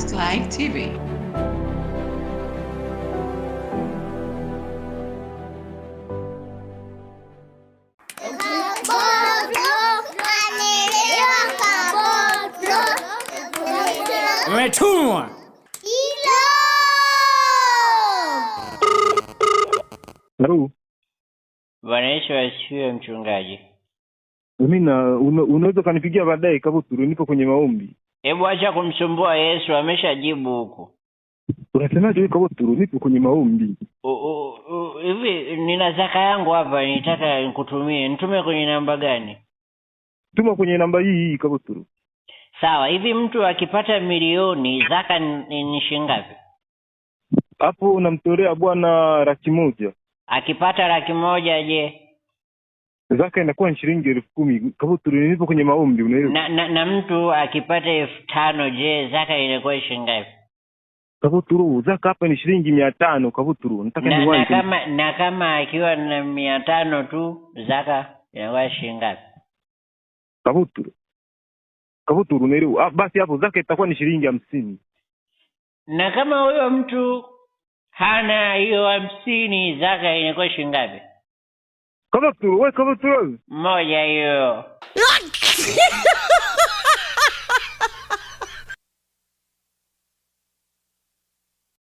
Coast Live TV. Umetumwa. Hello. Bwana Yesu asifiwe mchungaji. Mimi unaweza kanipigia baadaye Kabuturu, nipo kwenye maombi. Hebu acha kumsumbua Yesu, ameshajibu huko. Unasemaje wewe Kabuturu? Nipo kwenye maombi. Hivi nina zaka yangu hapa, nitaka nikutumie. Nitume kwenye namba gani? Tuma kwenye namba hii Kabuturu. Sawa, hivi mtu akipata milioni zaka ni shilingi ngapi? Hapo unamtolea bwana 100,000. Akipata 100,000 je? Zaka inakuwa ni shilingi 10,000. Kabuturu, nipo kwenye maombi, unaelewa? Na mtu akipata 5,000 je, zaka inakuwa shilingi ngapi? Kabuturu, zaka hapa ni shilingi 500 Kabuturu. Nataka niwahi. Kama akiwa na 500 tu zaka inakuwa shilingi ngapi? Kabuturu, unaelewa? Basi hapo zaka itakuwa ni shilingi 50. Na kama huyo mtu hana hiyo 50, zaka inakuwa shilingi ngapi? Kabuturu, wewe Kabuturu. Moja hiyo.